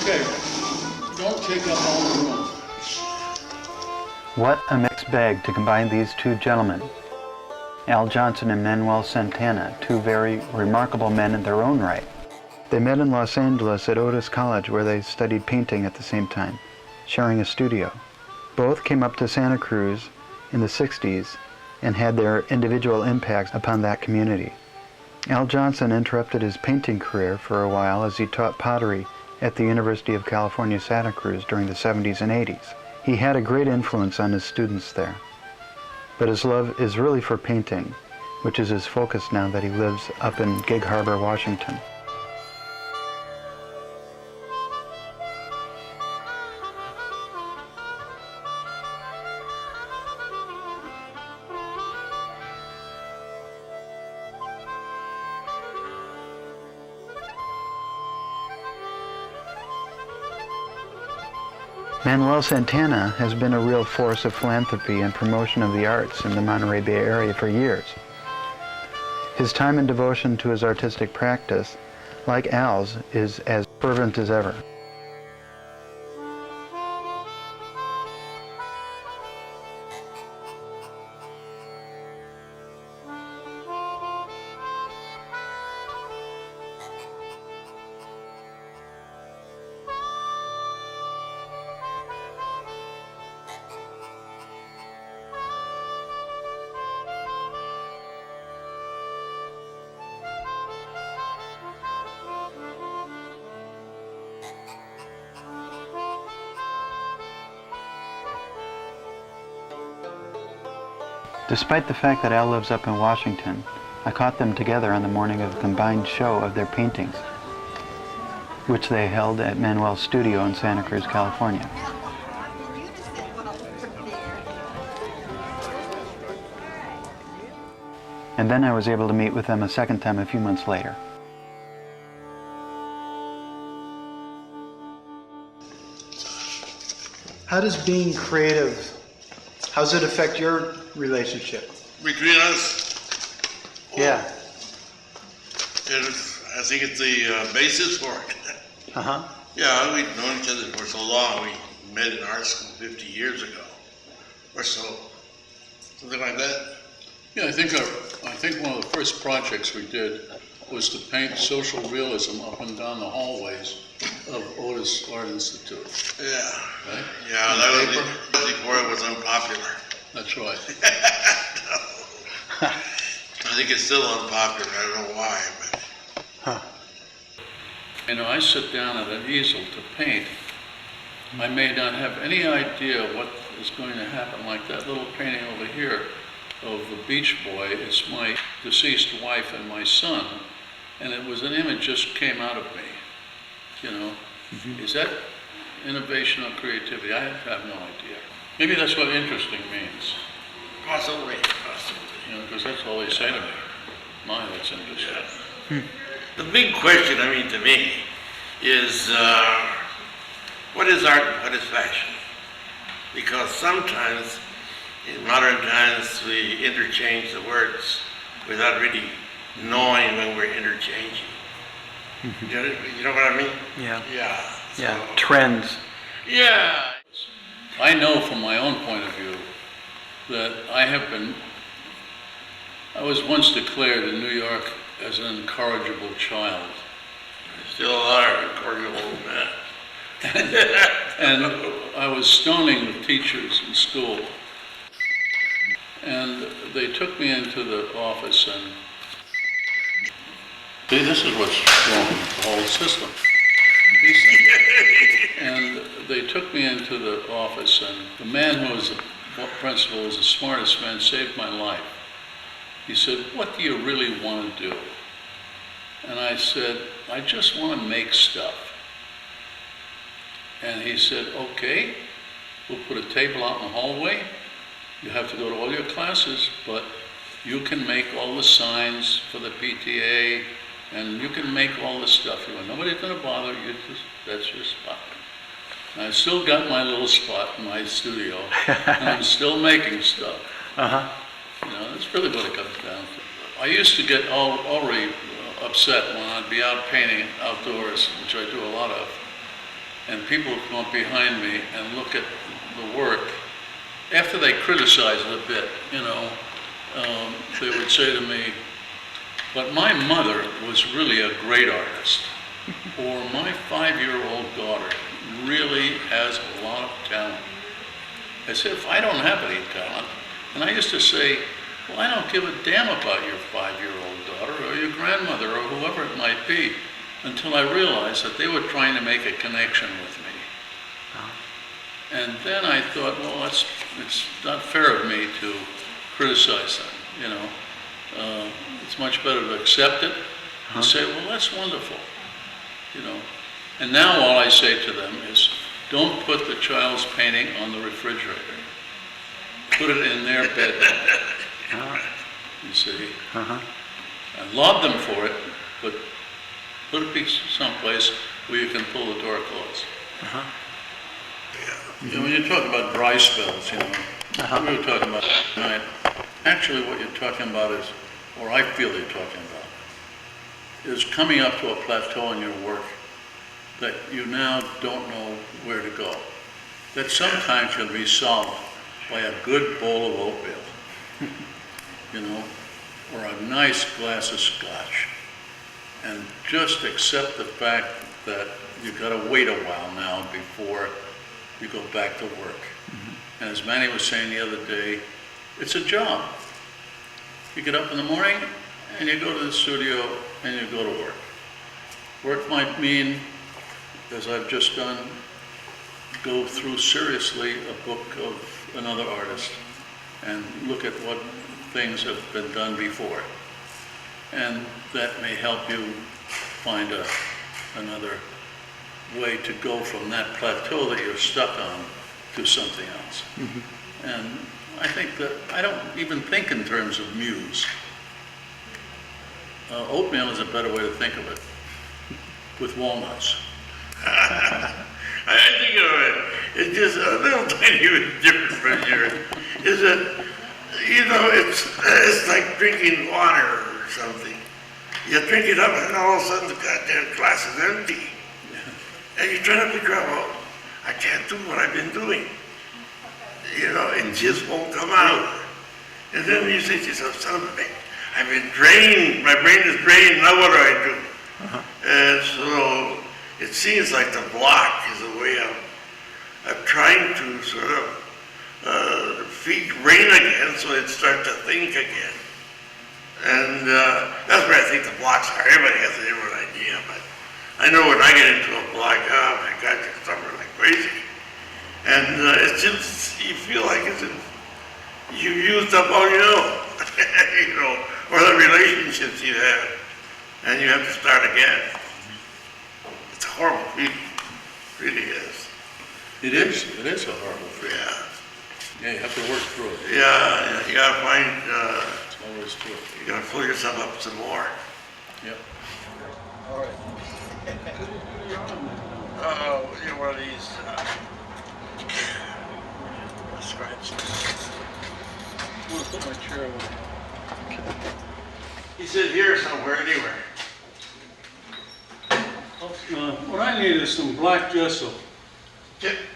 Okay, don't take up all the room. What a mixed bag to combine these two gentlemen. Al Johnsen and Manuel Santana, two very remarkable men in their own right. They met in Los Angeles at Otis College, where they studied painting at the same time, sharing a studio. Both came up to Santa Cruz in the 60s and had their individual impacts upon that community. Al Johnsen interrupted his painting career for a while as he taught pottery at the University of California, Santa Cruz during the 70s and 80s. He had a great influence on his students there. But his love is really for painting, which is his focus now that he lives up in Gig Harbor, Washington. Manuel Santana has been a real force of philanthropy and promotion of the arts in the Monterey Bay Area for years. His time and devotion to his artistic practice, like Al's, is as fervent as ever. Despite the fact that Al lives up in Washington, I caught them together on the morning of a combined show of their paintings, which they held at Manuel's studio in Santa Cruz, California. And then I was able to meet with them a second time a few months later. How does being creative, how does it affect your relationship? Between us? Yeah. I think it's the basis for it. Uh-huh. Yeah, we've known each other for so long. We met in art school 50 years ago or so. Something like that. Yeah, I think one of the first projects we did was to paint social realism up and down the hallways of Otis Art Institute. Yeah. Right? Yeah, that was before it was unpopular. That's right. I think it's still unpopular. I don't know why, but. Huh. You know, I sit down at an easel to paint. I may not have any idea what is going to happen, like that little painting over here of the Beach Boy. It's my deceased wife and my son, and it was an image just came out of me, you know. Mm-hmm. Is that innovation or creativity? I have no idea. Maybe that's what interesting means. Possibly. You know, because that's all they say to me. My, that's interesting. Yeah. The big question, to me, is what is art and what is fashion? Because sometimes, in modern times, we interchange the words without really knowing when we're interchanging. You know what I mean? Yeah. Yeah. Yeah. Trends. Yeah. I know from my own point of view that I was once declared in New York as an incorrigible child. Still are an incorrigible old man. And I was stoning the teachers in school. And they took me into the office and, see, this is what's wrong with the whole system. And they took me into the office, and the man who was the principal was the smartest man, saved my life. He said, "What do you really want to do?" And I said, "I just want to make stuff." And he said, "Okay, we'll put a table out in the hallway. You have to go to all your classes, but you can make all the signs for the PTA, and you can make all the stuff you want. Nobody's going to bother you. That's your spot." And I still got my little spot in my studio, and I'm still making stuff. Uh-huh. You know, that's really what it comes down to. I used to get already upset when I'd be out painting outdoors, which I do a lot of, and people would come up behind me and look at the work. After they criticize it a bit, they would say to me, but my mother was really a great artist, or my 5-year-old daughter really has a lot of talent. As if I don't have any talent. And I used to say, well, I don't give a damn about your 5-year-old daughter or your grandmother or whoever it might be, until I realized that they were trying to make a connection with me. And then I thought, well, it's not fair of me to criticize them, It's much better to accept it and say, well, that's wonderful, And now all I say to them is, don't put the child's painting on the refrigerator. Put it in their bedroom. You see? I laud them for it, but put it someplace where you can pull the door closed. When you talk about dry spells, we were talking about tonight. Actually, what you're talking about is, or I feel you're talking about, is coming up to a plateau in your work that you now don't know where to go. That sometimes can be solved by a good bowl of oatmeal, or a nice glass of scotch. And just accept the fact that you've got to wait a while now before you go back to work. And as Manny was saying the other day, it's a job. You get up in the morning and you go to the studio and you go to work. Work might mean, as I've just done, go through seriously a book of another artist and look at what things have been done before. And that may help you find another way to go from that plateau that you're stuck on to something else. And I think that I don't even think in terms of Muse. Oatmeal is a better way to think of it, with walnuts. I think of it, it's just a little tiny bit different from yours. Is that, it's like drinking water or something. You drink it up and all of a sudden the goddamn glass is empty. And you're trying to figure out, well, I can't do what I've been doing. It just won't come out. And then you say to yourself, son of a bitch, I've been drained, my brain is drained, now what do I do? And so it seems like the block is a way of trying to sort of feed brain again so it starts to think again. And that's where I think the blocks are. Everybody has a different idea, but I know when I get into a block, oh my God, you're suffering like crazy. And it's just, you feel like it's you used up all you know, or the relationships you have, and you have to start again. It's a horrible feeling, it really is. It is a horrible feeling. Yeah, you have to work through it. Yeah, you gotta find, It's always true. you gotta pull yourself up some more. Yep. All right. Oh, you're one of these, scratch. I'm going to put my chair away. He said here somewhere, anywhere. What I need is some black gesso.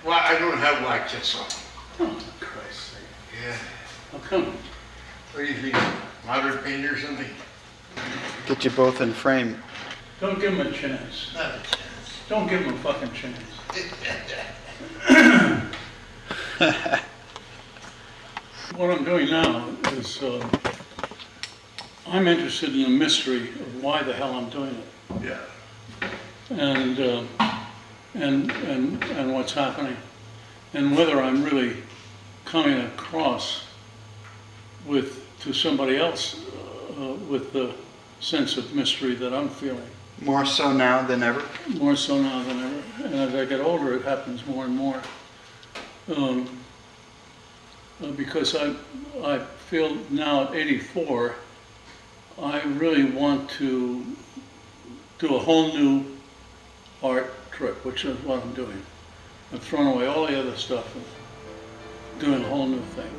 Well, I don't have black gesso. Oh, for Christ's sake. Yeah. How come? What do you think? Modern painter or something? Get you both in frame. Don't give him a chance. Not a chance. Don't give him a fucking chance. What I'm doing now is I'm interested in the mystery of why the hell I'm doing it. Yeah. And what's happening, and whether I'm really coming across to somebody else with the sense of mystery that I'm feeling. More so now than ever? More so now than ever. And as I get older, it happens more and more. Because I feel now at 84, I really want to do a whole new art trip, which is what I'm doing. I've thrown away all the other stuff and doing a whole new thing.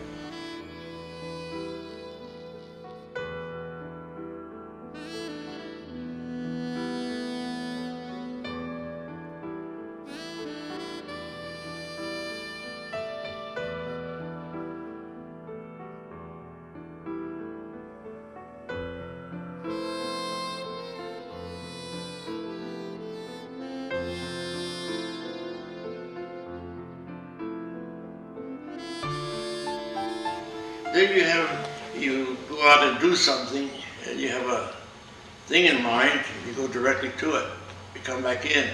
then you go out and do something, and you have a thing in mind, and you go directly to it. You come back in.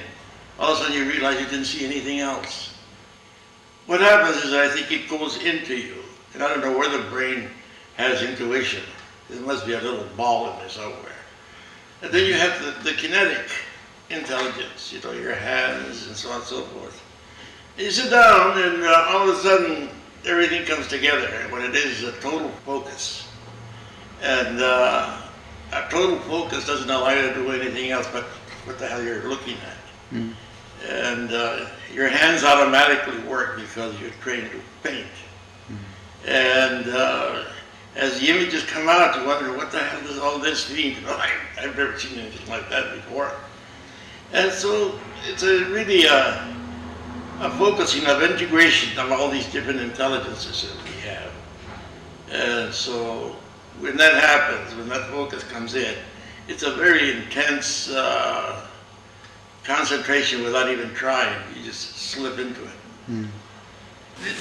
All of a sudden you realize you didn't see anything else. What happens is I think it goes into you. And I don't know where the brain has intuition. There must be a little ball in there somewhere. And then you have the kinetic intelligence, you know, your hands and so on and so forth. And you sit down and all of a sudden everything comes together. And what it is a total focus. And a total focus doesn't allow you to do anything else but what the hell you're looking at. Mm. And your hands automatically work because you're trained to paint. Mm. And as the images come out, you wonder, what the hell does all this mean? You know, I've never seen anything like that before. And so it's really a focusing of integration of all these different intelligences that we have. And so when that happens, when that focus comes in, it's a very intense concentration without even trying. You just slip into it. Mm.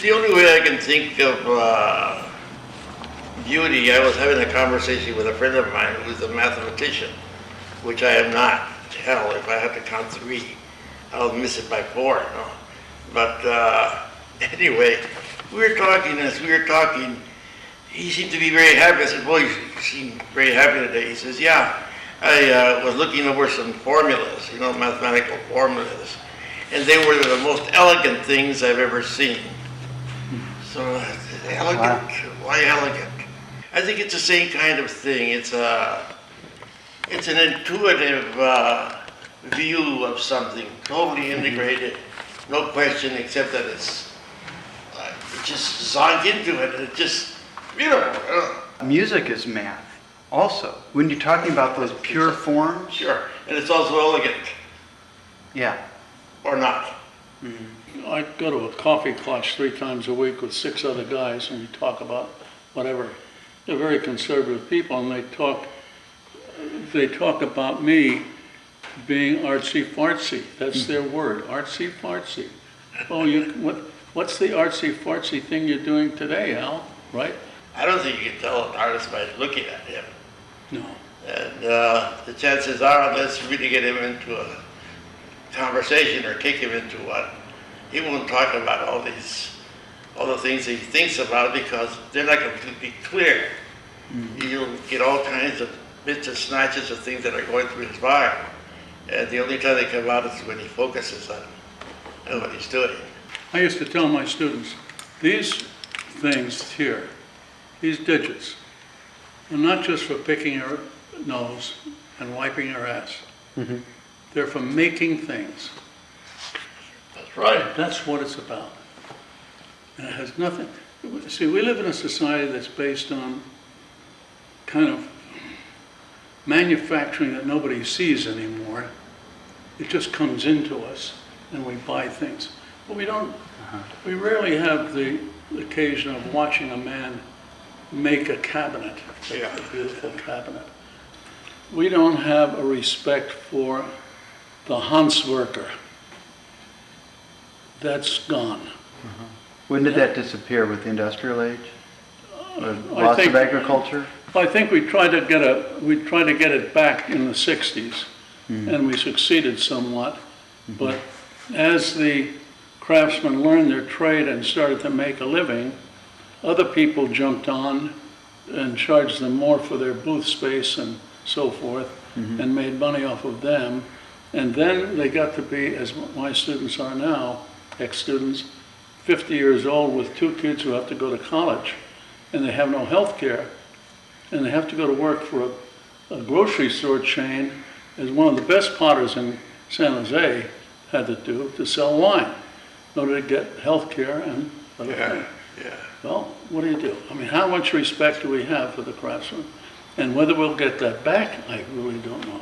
The only way I can think of beauty, I was having a conversation with a friend of mine who's a mathematician, which I am not. Hell, if I have to count 3, I'll miss it by 4. No? But anyway, we were talking, as we were talking, he seemed to be very happy. I said, boy, you seem very happy today. He says, yeah, I was looking over some formulas, you know, mathematical formulas, and they were the most elegant things I've ever seen. So, elegant, wow. Why elegant? I think it's the same kind of thing. It's an intuitive view of something, totally integrated, no question except that it's it just sunk into it, and it's just beautiful. Music is math, also. When you're talking about those pure forms. Sure, and it's also elegant. Yeah. Or not. Mm-hmm. I go to a coffee clutch 3 times a week with 6 other guys, and we talk about whatever. They're very conservative people, and they talk about me being artsy-fartsy. That's their word, artsy-fartsy. Oh, what's the artsy-fartsy thing you're doing today, Al? Right? I don't think you can tell an artist by looking at him. No. And the chances are, let's really get him into a conversation or kick him into one, he won't talk about all the things he thinks about because they're not completely clear. Mm-hmm. You'll get all kinds of bits and snatches of things that are going through his mind. And the only time they come out is when he focuses on what he's doing. I used to tell my students, these things here, these digits, are not just for picking your nose and wiping your ass. Mm-hmm. They're for making things. That's right. That's what it's about. And it has nothing. See, we live in a society that's based on kind of manufacturing that nobody sees anymore. It just comes into us and we buy things. But we rarely have the occasion of watching a man make a cabinet, a beautiful cabinet. We don't have a respect for the Hanswerker. That's gone. Uh-huh. When did that disappear, with the industrial age? Loss of agriculture? I think we tried to get it back in the 60s, and we succeeded somewhat. Mm-hmm. But as the craftsmen learned their trade and started to make a living, other people jumped on and charged them more for their booth space and so forth, and made money off of them. And then they got to be, as my students are now, ex-students, 50 years old with 2 kids who have to go to college, and they have no health care, and they have to go to work for a grocery store chain as one of the best potters in San Jose had to do to sell wine in order to get health care and other things. Yeah. Well, what do? I mean, how much respect do we have for the craftsmen? And whether we'll get that back, I really don't know.